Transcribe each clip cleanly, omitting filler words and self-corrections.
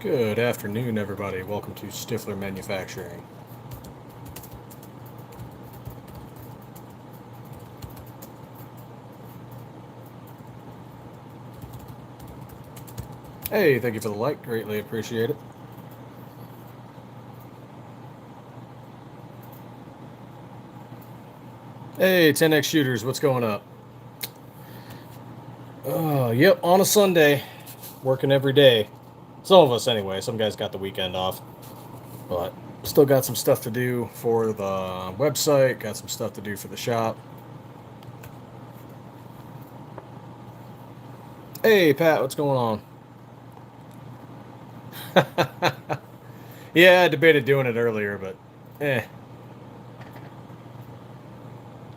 Good afternoon, everybody. Welcome to Stiffler Manufacturing. Hey, thank you for the like. Greatly appreciate it. Hey, 10X Shooters, what's going up? Yep, on a Sunday. Working every day. Some of us, anyway. Some guys got the weekend off. But still got some stuff to do for the website. Got some stuff to do for the shop. Hey, Pat, what's going on? Yeah, I debated doing it earlier, but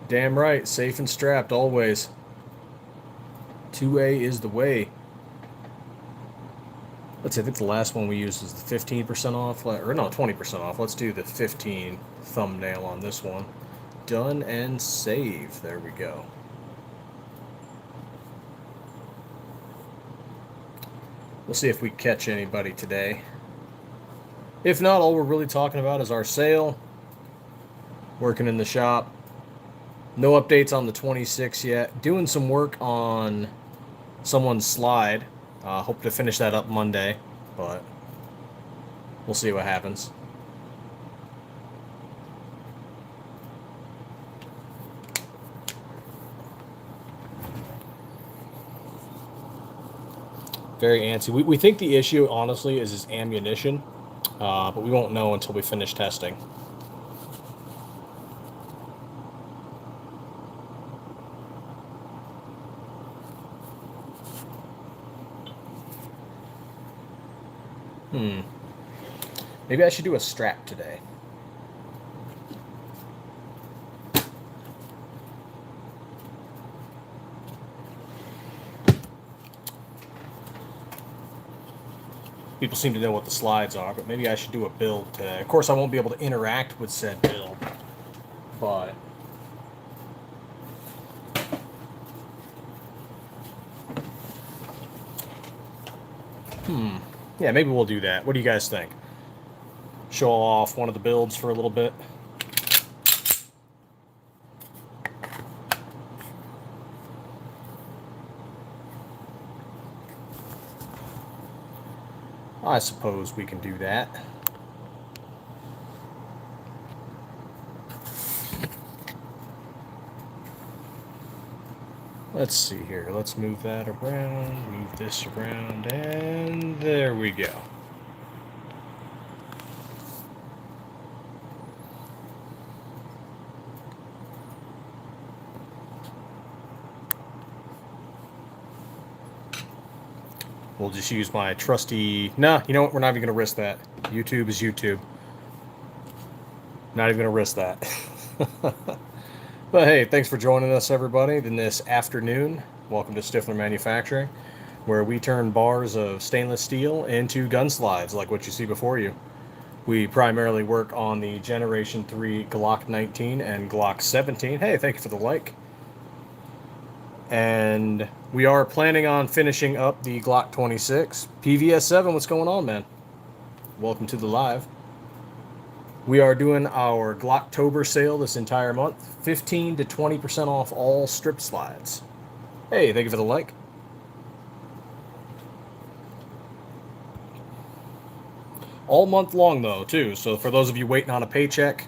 Damn right, safe and strapped always. 2A is the way. Let's see, I think the last one we used is the 15% off, or no, 20% off. Let's do the 15 thumbnail on this one. Done and save. There we go. We'll see if we catch anybody today. If not, all we're really talking about is our sale. Working in the shop. No updates on the 26 yet. Doing some work on someone's slide. Hope to finish that up Monday, but we'll see what happens. Very antsy. We think the issue, honestly, is his ammunition, but we won't know until we finish testing. Maybe I should do a strap today. People seem to know what the slides are, but maybe I should do a build today. Of course, I won't be able to interact with said build, but yeah, maybe we'll do that. What do you guys think? Show off one of the builds for a little bit. I suppose we can do that. Let's see here. Let's move that around, move this around, and there we go. We'll just use my trusty... Nah, you know what? We're not even going to risk that. YouTube is YouTube. Not even going to risk that. But hey, thanks for joining us, everybody, in this afternoon. Welcome to Stiffler Manufacturing, where we turn bars of stainless steel into gun slides, like what you see before you. We primarily work on the Generation 3 Glock 19 and Glock 17. Hey, thank you for the like. And we are planning on finishing up the Glock 26. PVS 7, what's going on, man? Welcome to the live. We are doing our Glocktober sale this entire month. 15 to 20% off all strip slides. Hey, thank you for the like. All month long, though, too. So for those of you waiting on a paycheck,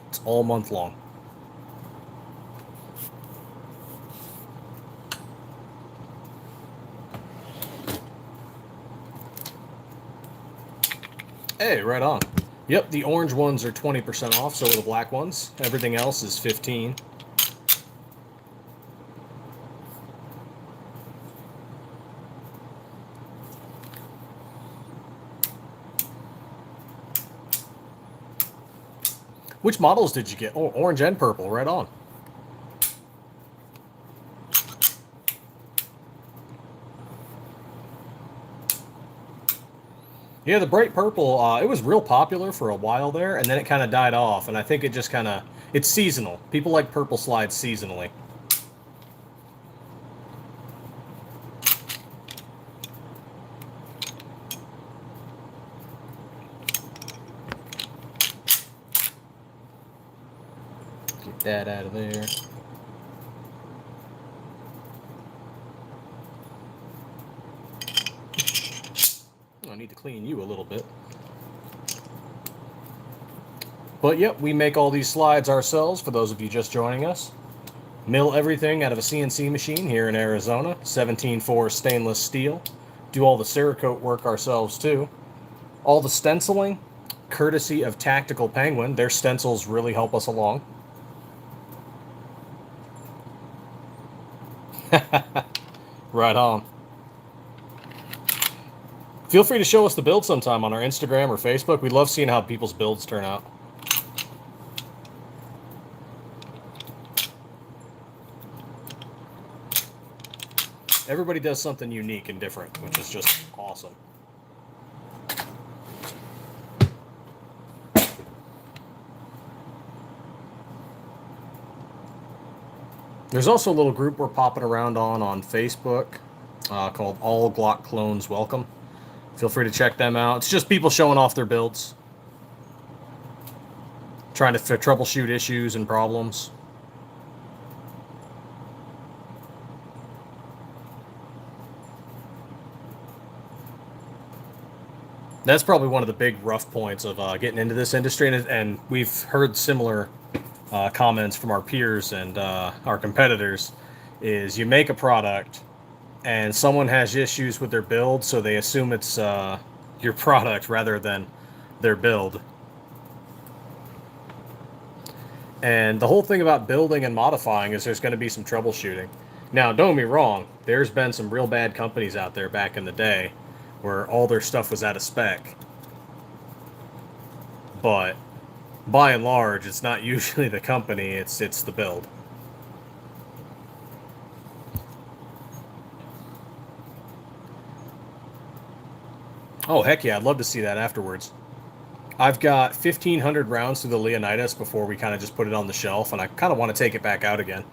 it's all month long. Hey, right on. Yep, the orange ones are 20% off, so are the black ones. Everything else is 15. Which models did you get? Oh, orange and purple, right on. Yeah, the bright purple, it was real popular for a while there, and then it kind of died off, and I think it just kind of, it's seasonal. People like purple slides seasonally. that out of there. I need to clean you a little bit. But yep, we make all these slides ourselves for those of you just joining us. Mill everything out of a CNC machine here in Arizona, 17.4 stainless steel. Do all the Cerakote work ourselves too. All the stenciling, courtesy of Tactical Penguin. Their stencils really help us along. Right on. Feel free to show us the build sometime on our Instagram or Facebook. We love seeing how people's builds turn out. Everybody does something unique and different, which is just awesome. There's also a little group we're popping around on Facebook called All Glock Clones Welcome. Feel free to check them out. It's just people showing off their builds, trying to troubleshoot issues and problems. That's probably one of the big rough points of getting into this industry, and we've heard similar comments from our peers and our competitors, is you make a product and someone has issues with their build, so they assume it's your product rather than their build. And the whole thing about building and modifying is there's going to be some troubleshooting. Now, don't get me wrong, there's been some real bad companies out there back in the day where all their stuff was out of spec. But by and large, it's not usually the company, it's the build. Oh, heck yeah, I'd love to see that afterwards. I've got 1,500 rounds through the Leonidas before we kind of just put it on the shelf, and I kind of want to take it back out again.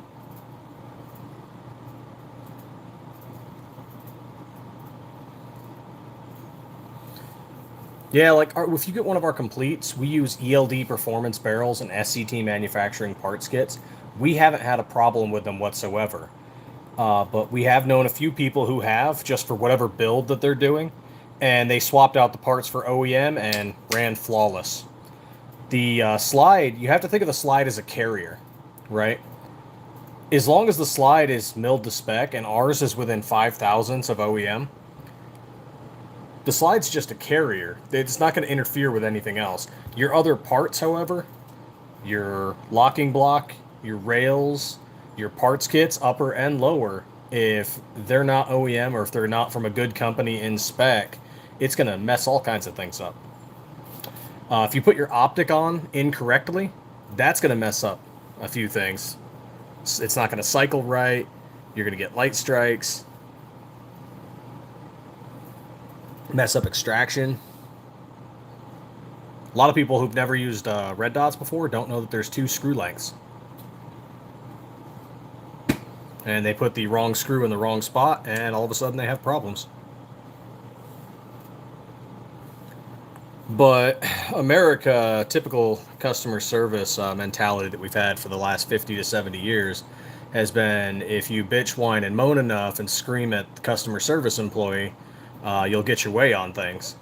Yeah, like if you get one of our completes, we use ELD performance barrels and SCT manufacturing parts kits. We haven't had a problem with them whatsoever. But we have known a few people who have, just for whatever build that they're doing, and they swapped out the parts for OEM and ran flawless. The slide, you have to think of the slide as a carrier, right? As long as the slide is milled to spec and ours is within 5 thousandths of OEM, the slide's just a carrier. It's not going to interfere with anything else. Your other parts, however, your locking block, your rails, your parts kits, upper and lower, if they're not OEM or if they're not from a good company in spec, it's going to mess all kinds of things up. If you put your optic on incorrectly, that's going to mess up a few things. It's not going to cycle right. You're going to get light strikes. Mess up extraction. A lot of people who've never used red dots before don't know that there's 2 screw lengths. And they put the wrong screw in the wrong spot, and all of a sudden they have problems. But America, typical customer service mentality that we've had for the last 50 to 70 years has been, if you bitch, whine, and moan enough and scream at the customer service employee, you'll get your way on things.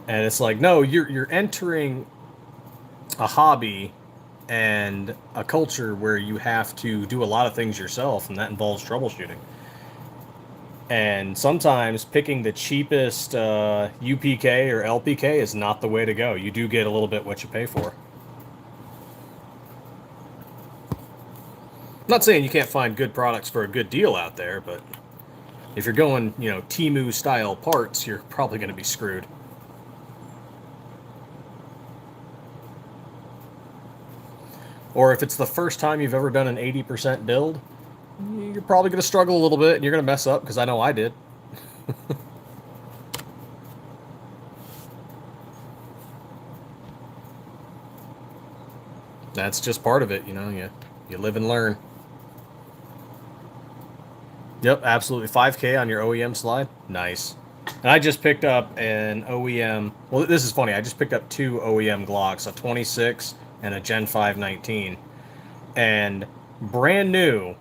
And it's like, no, you're entering a hobby and a culture where you have to do a lot of things yourself, and that involves troubleshooting. And sometimes picking the cheapest UPK or LPK is not the way to go. You do get a little bit what you pay for. I'm not saying you can't find good products for a good deal out there, but if you're going, Temu style parts, you're probably going to be screwed. Or if it's the first time you've ever done an 80% build, you're probably going to struggle a little bit and you're going to mess up, because I know I did. That's just part of it, you live and learn. Yep, absolutely. 5K on your OEM slide. Nice. And I just picked up an OEM. Well, this is funny. I just picked up 2 OEM Glocks, a 26 and a Gen 5 19. And brand new,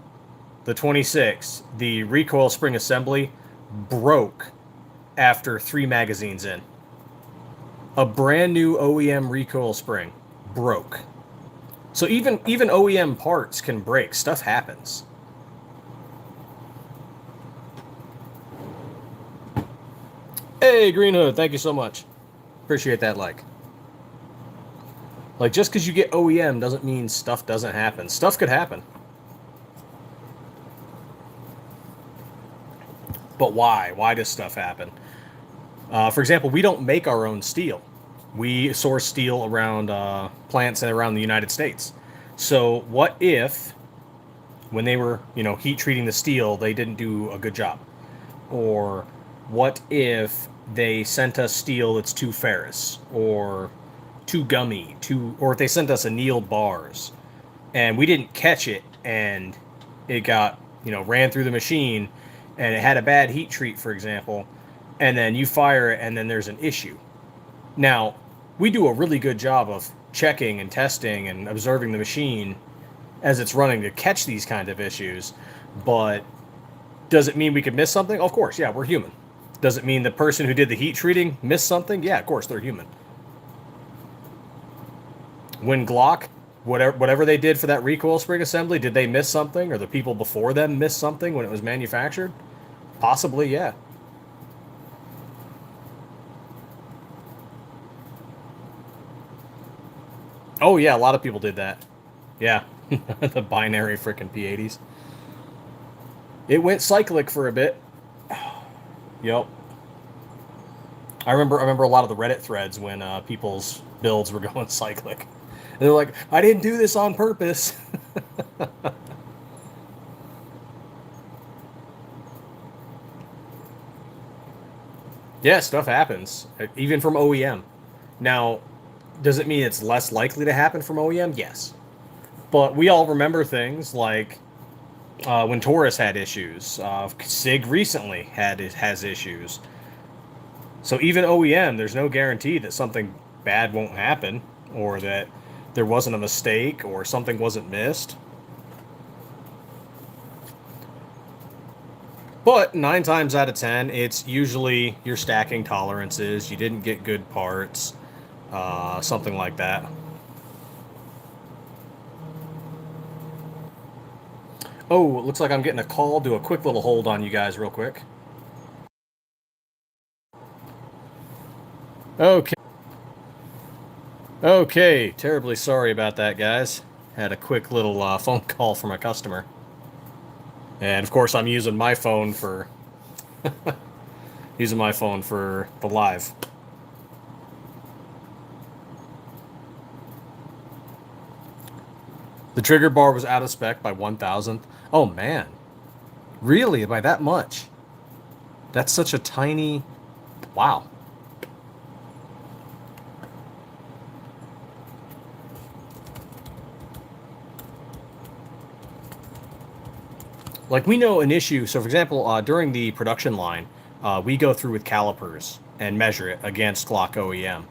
the 26, the recoil spring assembly broke after 3 magazines in. A brand new OEM recoil spring broke. So even OEM parts can break. Stuff happens. Hey, Green Hood, thank you so much. Appreciate that like. Like, just because you get OEM doesn't mean stuff doesn't happen. Stuff could happen. But why? Why does stuff happen? For example, we don't make our own steel. We source steel around plants around the United States. So what if, when they were, heat treating the steel, they didn't do a good job? Or what if they sent us steel that's too ferrous or too gummy, or if they sent us annealed bars and we didn't catch it and it got, ran through the machine and it had a bad heat treat, for example, and then you fire it and then there's an issue. Now, we do a really good job of checking and testing and observing the machine as it's running to catch these kind of issues, but does it mean we could miss something? Of course, yeah, we're human. Does it mean the person who did the heat treating missed something? Yeah, of course, they're human. When Glock, whatever they did for that recoil spring assembly, did they miss something? Or the people before them miss something when it was manufactured? Possibly, yeah. Oh, yeah, a lot of people did that. Yeah, the binary frickin' P80s. It went cyclic for a bit. Yep. I remember a lot of the Reddit threads when people's builds were going cyclic. And they're like, I didn't do this on purpose. Yeah, stuff happens, even from OEM. Now, does it mean it's less likely to happen from OEM? Yes. But we all remember things like when Taurus had issues. SIG recently has issues. So even OEM, there's no guarantee that something bad won't happen, or that there wasn't a mistake, or something wasn't missed. But 9 times out of 10, it's usually your stacking tolerances, you didn't get good parts, something like that. Oh, it looks like I'm getting a call. Do a quick little hold on you guys real quick. Okay. Okay, terribly sorry about that, guys. Had a quick little phone call from a customer. And of course I'm using my phone for the live. The trigger bar was out of spec by 1,000th. Oh man. Really? By that much? That's such a tiny... Wow. Like, we know an issue. So, for example, during the production line, we go through with calipers and measure it against Glock OEM.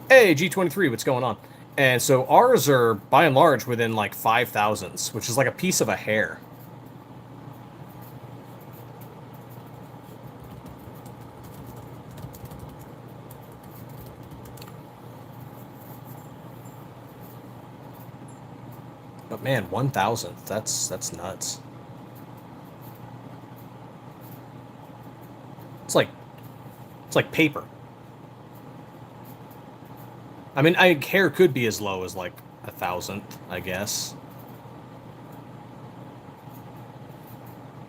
Hey, G23, what's going on? And so ours are, by and large, within like 5,000ths, which is like a piece of a hair. But man, 1,000th, that's nuts. It's like paper. I mean, hair could be as low as like 1,000th, I guess.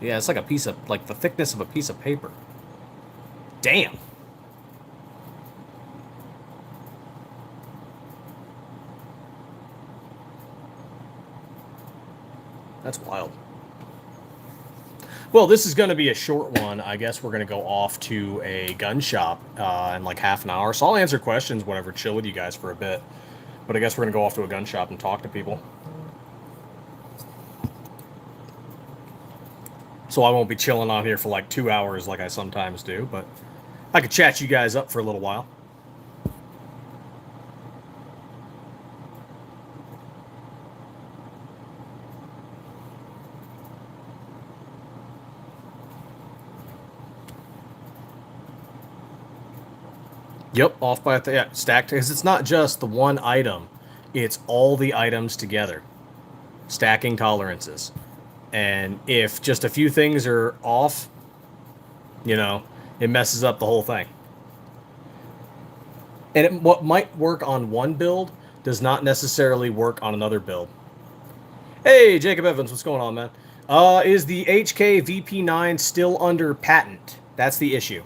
Yeah, it's like a piece of, like the thickness of a piece of paper. Damn. That's wild. Well, this is going to be a short one. I guess we're going to go off to a gun shop in like half an hour. So I'll answer questions, whatever, chill with you guys for a bit. But I guess we're going to go off to a gun shop and talk to people. So I won't be chilling on here for like 2 hours like I sometimes do. But I could chat you guys up for a little while. Yep, off by yeah, stacked, because it's not just the one item, it's all the items together. Stacking tolerances. And if just a few things are off, you know, it messes up the whole thing. And what might work on one build does not necessarily work on another build. Hey, Jacob Evans, what's going on, man? Is the HK VP9 still under patent? That's the issue.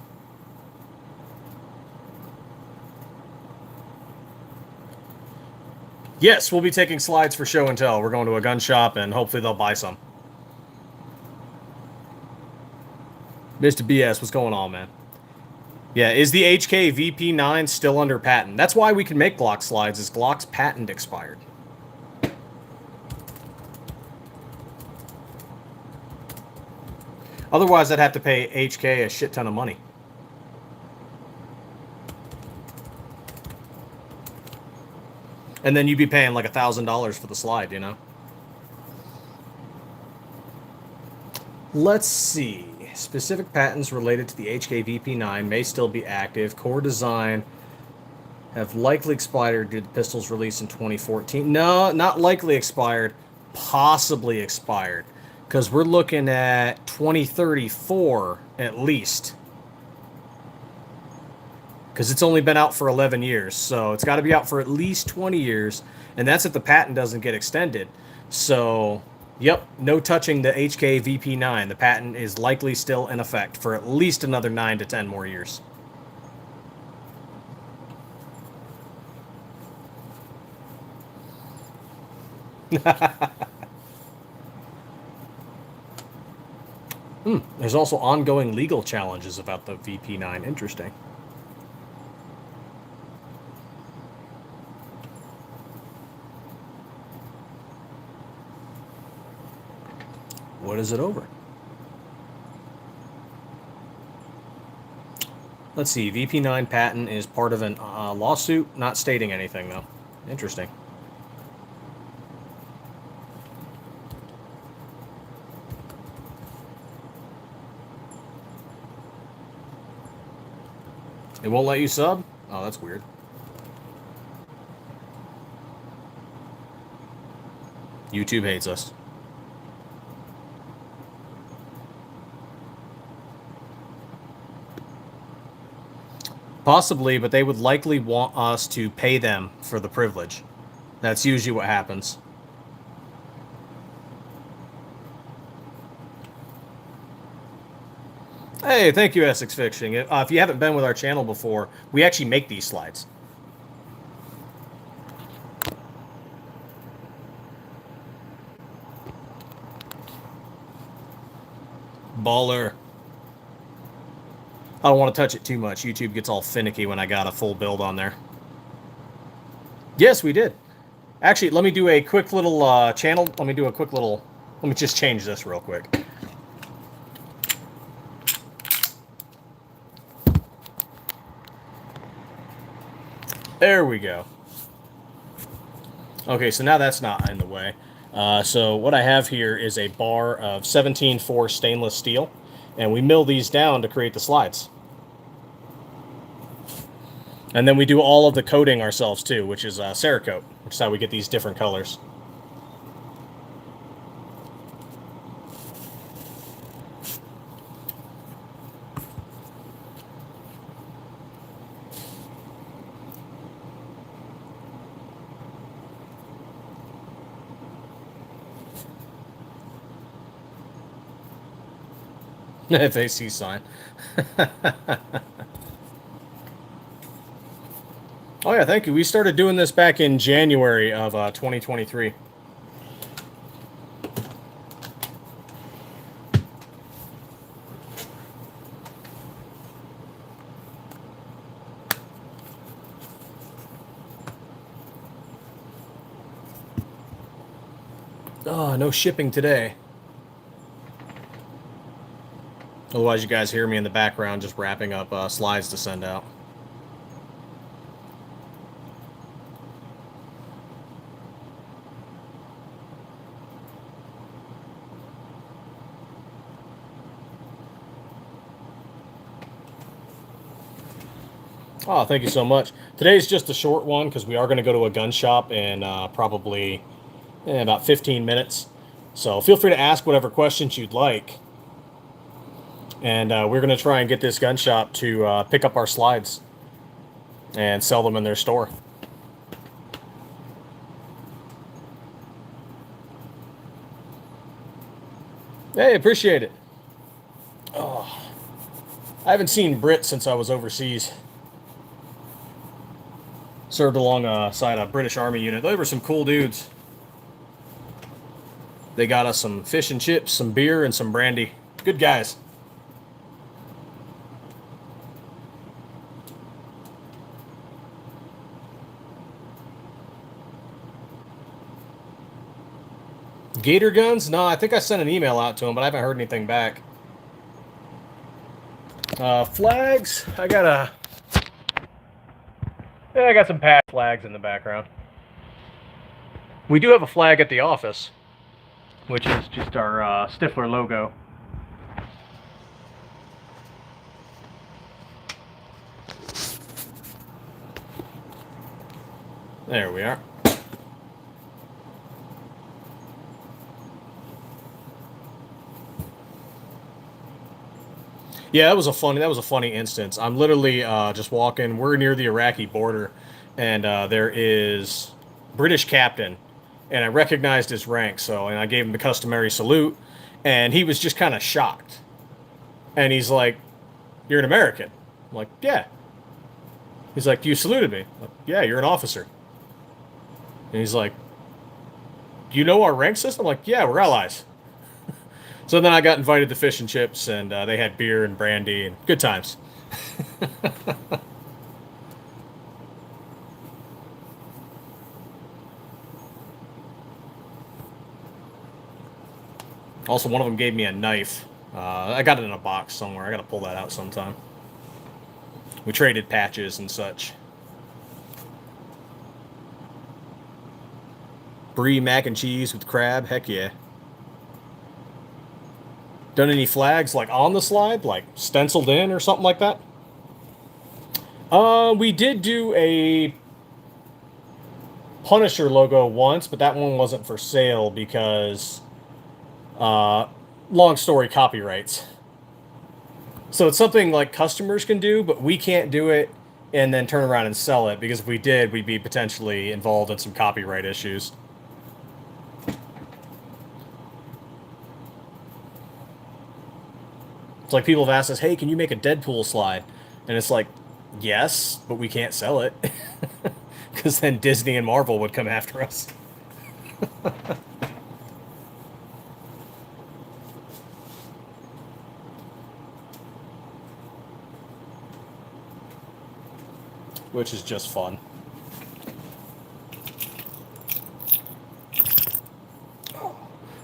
Yes, we'll be taking slides for show and tell. We're going to a gun shop, and hopefully they'll buy some. Mr. BS, what's going on, man? Yeah, is the HK VP9 still under patent? That's why we can make Glock slides, is Glock's patent expired. Otherwise, I'd have to pay HK a shit ton of money. And then you'd be paying like $1,000 for the slide, you know? Let's see. Specific patents related to the HK VP9 may still be active. Core design have likely expired due to the pistol's release in 2014. No, not likely expired. Possibly expired. Because we're looking at 2034 at least. Because it's only been out for 11 years. So it's got to be out for at least 20 years. And that's if the patent doesn't get extended. So, yep, no touching the HK VP9. The patent is likely still in effect for at least another 9 to 10 more years. There's also ongoing legal challenges about the VP9. Interesting. What is it over? Let's see. VP9 patent is part of a lawsuit, not stating anything, though. Interesting. It won't let you sub? Oh, that's weird. YouTube hates us. Possibly, but they would likely want us to pay them for the privilege. That's usually what happens. Hey, thank you, Essex Fiction. If you haven't been with our channel before, we actually make these slides. Baller. I don't want to touch it too much. YouTube gets all finicky when I got a full build on there. Yes, we did. Actually, let me do a quick little channel. Let me do a quick little... Let me just change this real quick. There we go. Okay, so now that's not in the way. So what I have here is a bar of 17-4 stainless steel, and we mill these down to create the slides. And then we do all of the coating ourselves too, which is Cerakote, which is how we get these different colors. FAC sign. Oh yeah, thank you. We started doing this back in January of 2023. Oh, no shipping today. Otherwise, you guys hear me in the background just wrapping up slides to send out. Oh, thank you so much. Today's just a short one because we are going to go to a gun shop in probably about 15 minutes. So feel free to ask whatever questions you'd like. And we're going to try and get this gun shop to pick up our slides and sell them in their store. Hey, appreciate it. Oh, I haven't seen Brit since I was overseas. Served alongside a British Army unit. They were some cool dudes. They got us some fish and chips, some beer, and some brandy. Good guys. Gator guns? No, I think I sent an email out to them, but I haven't heard anything back. Flags? I got some patch flags in the background. We do have a flag at the office, which is just our Stiffler logo. There we are. Yeah, that was a funny instance. I'm literally just walking. We're near the Iraqi border, and there is British captain, and I recognized his rank. And I gave him the customary salute, and he was just kind of shocked. And he's like, "You're an American." I'm like, "Yeah." He's like, "You saluted me." I'm like, "Yeah, you're an officer." And he's like, "You know our rank system?" I'm like, "Yeah, we're allies." So then I got invited to fish and chips, and they had beer and brandy and good times. Also, one of them gave me a knife. I got it in a box somewhere. I got to pull that out sometime. We traded patches and such. Brie mac and cheese with crab? Heck yeah. Done any flags like on the slide, like stenciled in or something like that? We did do a Punisher logo once, but that one wasn't for sale because, long story, copyrights. So it's something like customers can do, but we can't do it and then turn around and sell it because if we did, we'd be potentially involved in some copyright issues. It's like people have asked us, "Hey, can you make a Deadpool slide?" And it's like, yes, but we can't sell it because then Disney and Marvel would come after us. Which is just fun.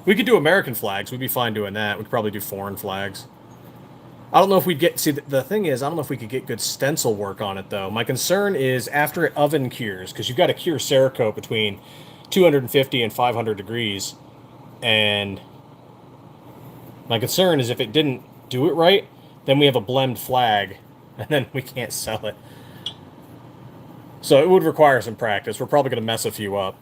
We could do American flags. We'd be fine doing that. We could probably do foreign flags. I don't know if we'd get... See, the thing is, I don't know if we could get good stencil work on it, though. My concern is after it oven cures, because you've got to cure Cerakote between 250 and 500 degrees. And my concern is if it didn't do it right, then we have a blend flag, and then we can't sell it. So it would require some practice. We're probably going to mess a few up.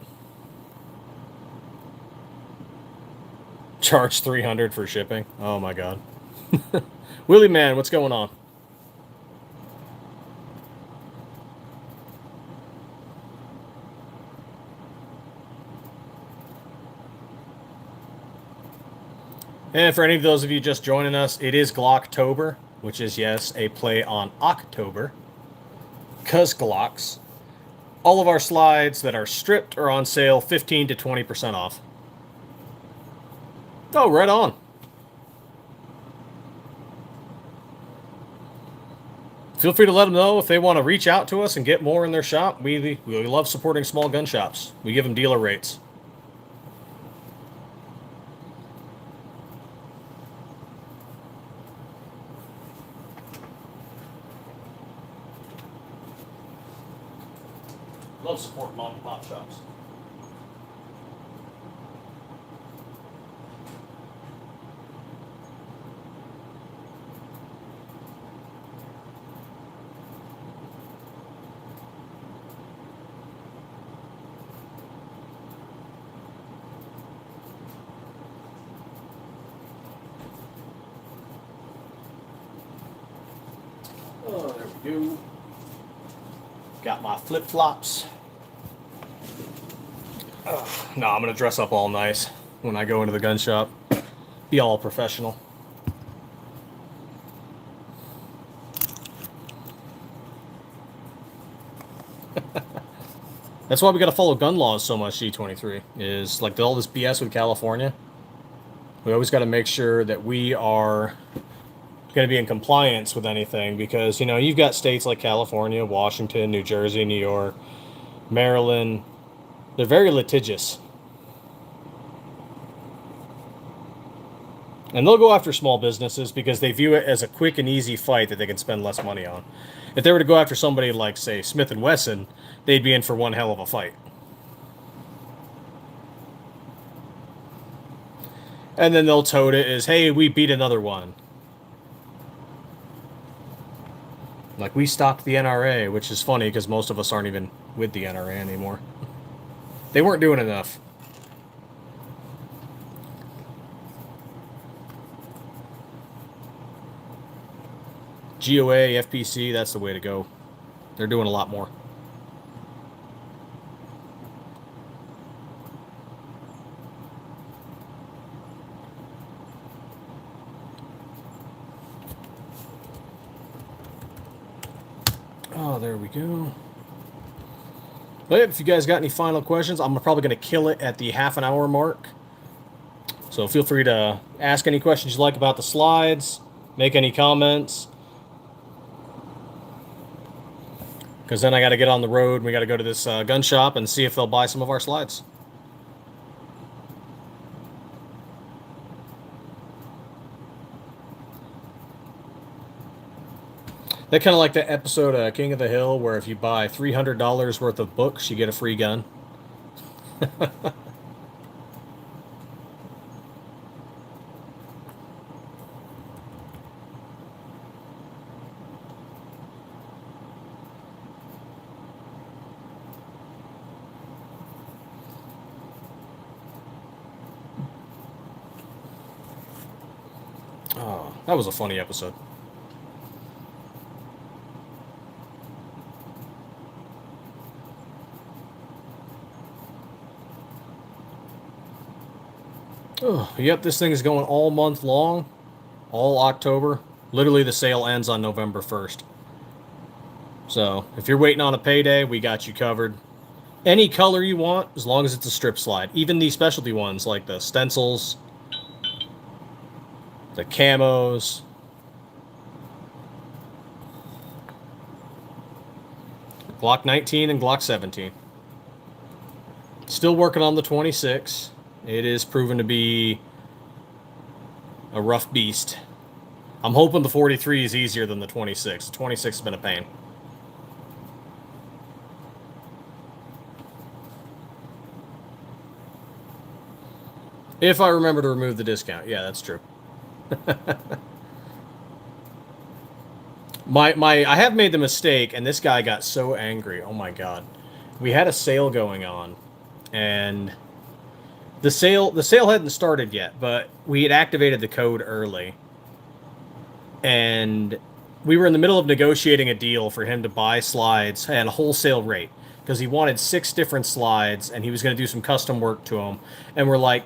Charge 300 for shipping. Oh my god. Willie man, what's going on? And for any of those of you just joining us, it is Glocktober, which is, yes, a play on October. 'Cause Glocks. All of our slides that are stripped are on sale 15 to 20% off. Oh, right on. Feel free to let them know if they want to reach out to us and get more in their shop. We love supporting small gun shops. We give them dealer rates. Love supporting mom and pop shops. we go. Got my flip-flops. No, I'm going to dress up all nice when I go into the gun shop. Be all professional. That's why we got to follow gun laws so much, G23. Is like all this BS with California. We always got to make sure that we are going to be in compliance with anything because, you know, you've got states like California, Washington, New Jersey, New York, Maryland. They're very litigious. And they'll go after small businesses because they view it as a quick and easy fight that they can spend less money on. If they were to go after somebody like, say, Smith & Wesson, they'd be in for one hell of a fight. And then they'll tote it as, hey, we beat another one. Like, we stopped the NRA, which is funny because most of us aren't even with the NRA anymore. They weren't doing enough. GOA, FPC, that's the way to go. They're doing a lot more. Oh, there we go. But if you guys got any final questions, I'm probably going to kill it at the half-an-hour mark. So feel free to ask any questions you like about the slides, make any comments. Because then I got to get on the road and we got to go to this gun shop and see if they'll buy some of our slides. They're kind of like the episode of King of the Hill where if you buy $300 worth of books, you get a free gun. Oh, that was a funny episode. Oh, yep, this thing is going all month long, all October. Literally, the sale ends on November 1st. So, if you're waiting on a payday, we got you covered. Any color you want, as long as it's a strip slide. Even the specialty ones, like the Stencils, the camos. Glock 19 and Glock 17. Still working on the 26. It is proven to be a rough beast. I'm hoping the 43 is easier than the 26. The 26 has been a pain. If I remember to remove the discount. Yeah, that's true. I have made the mistake, and this guy got so angry. Oh my god. We had a sale going on, and the sale hadn't started yet, but we had activated the code early. And we were in the middle of negotiating a deal for him to buy slides at a wholesale rate because he wanted 6 different slides and he was going to do some custom work to them. And we're like,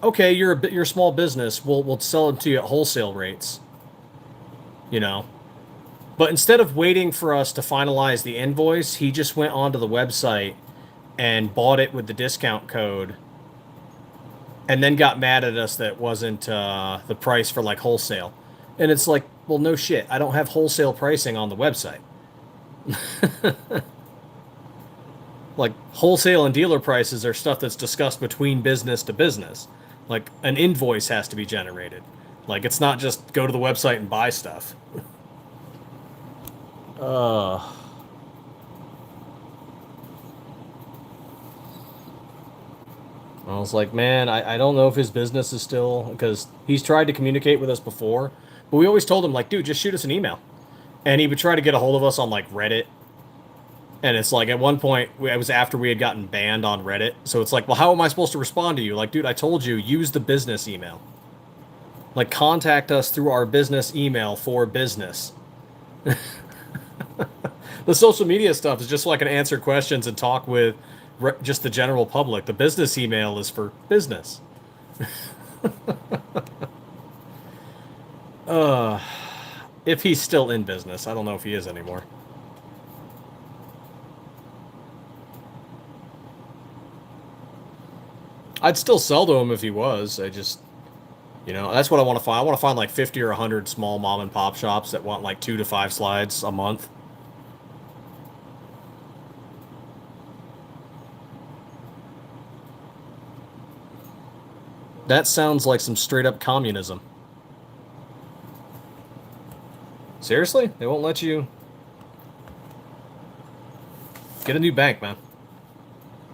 okay, you're a small business. We'll sell them to you at wholesale rates. You know. But instead of waiting for us to finalize the invoice, he just went onto the website and bought it with the discount code. And then got mad at us that it wasn't the price for, like, wholesale. And it's like, well, no shit. I don't have wholesale pricing on the website. Like, wholesale and dealer prices are stuff that's discussed between business to business. Like, an invoice has to be generated. Like, it's not just go to the website and buy stuff. I was like, man, I don't know if his business is still... Because he's tried to communicate with us before. But we always told him, like, dude, just shoot us an email. And he would try to get a hold of us on, like, Reddit. And it's like, at one point, it was after we had gotten banned on Reddit. So it's like, well, how am I supposed to respond to you? Like, dude, I told you, use the business email. Like, contact us through our business email for business. The social media stuff is just so I can answer questions and talk with just the general public. The business email is for business. uh, if he's still in business, I don't know if he is anymore. I'd still sell to him if he was. I just, that's what I want to find. I want to find like 50 or 100 small mom and pop shops that want like 2 to 5 slides a month. That sounds like some straight up communism. Seriously? They won't let you get a new bank, man.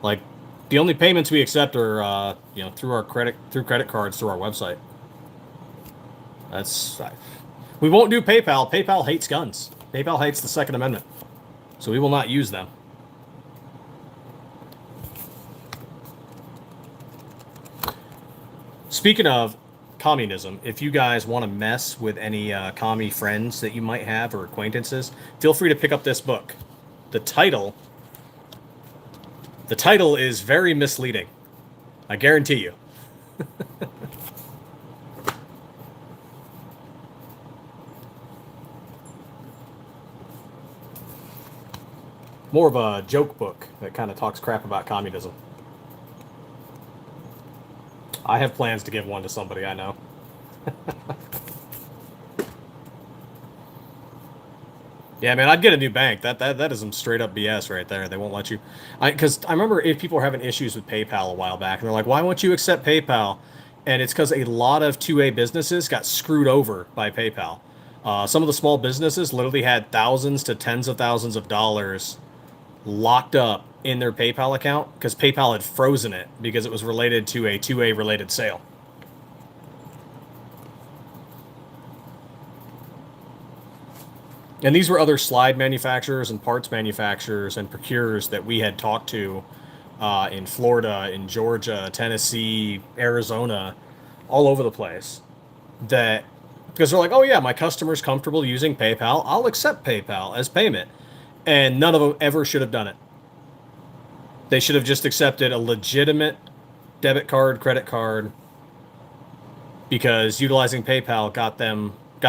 Like, the only payments we accept are, through credit cards through our website. We won't do PayPal. PayPal hates guns. PayPal hates the Second Amendment, so we will not use them. Speaking of communism, if you guys want to mess with any commie friends that you might have or acquaintances, feel free to pick up this book. The title is very misleading. I guarantee you. More of a joke book that kind of talks crap about communism. I have plans to give one to somebody I know. Yeah, man, I'd get a new bank. That is some straight up BS right there. They won't let you. Because I remember if people were having issues with PayPal a while back, and they're like, "Why won't you accept PayPal?" And it's because a lot of 2A businesses got screwed over by PayPal. Some of the small businesses literally had thousands to tens of thousands of dollars locked up in their PayPal account because PayPal had frozen it because it was related to a 2A related sale. And these were other slide manufacturers and parts manufacturers and procurers that we had talked to in Florida, in Georgia, Tennessee, Arizona, all over the place. That because they're like, oh yeah, my customer's comfortable using PayPal. I'll accept PayPal as payment. And none of them ever should have done it. They should have just accepted a legitimate debit card, credit card, because utilizing PayPal got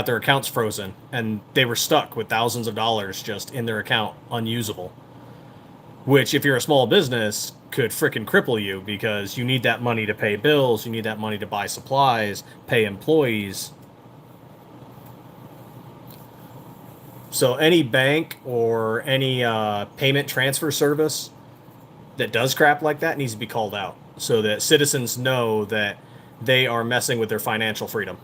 their accounts frozen, and they were stuck with thousands of dollars just in their account, unusable. Which, if you're a small business, could frickin' cripple you because you need that money to pay bills, you need that money to buy supplies, pay employees. So any bank or any payment transfer service that does crap like that needs to be called out so that citizens know that they are messing with their financial freedom.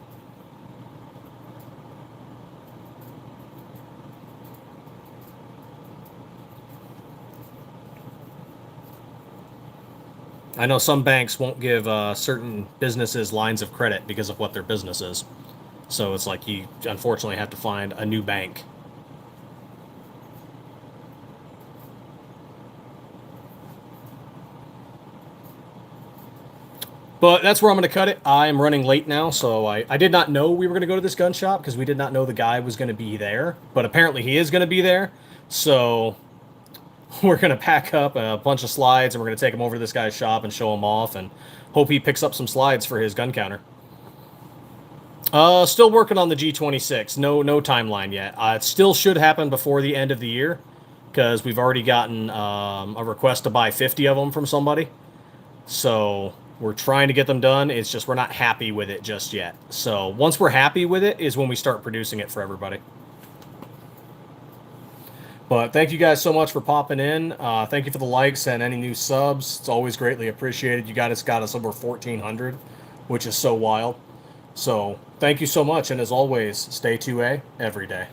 I know some banks won't give certain businesses lines of credit because of what their business is. So it's like you unfortunately have to find a new bank. But that's where I'm going to cut it. I'm running late now, so I did not know we were going to go to this gun shop because we did not know the guy was going to be there. But apparently he is going to be there. So we're going to pack up a bunch of slides and we're going to take him over to this guy's shop and show him off and hope he picks up some slides for his gun counter. Still working on the G26. No timeline yet. It still should happen before the end of the year because we've already gotten a request to buy 50 of them from somebody. So we're trying to get them done. It's just we're not happy with it just yet. So once we're happy with it is when we start producing it for everybody. But thank you guys so much for popping in. Thank you for the likes and any new subs. It's always greatly appreciated. You guys got us over 1,400, which is so wild. So thank you so much. And as always, stay 2A every day.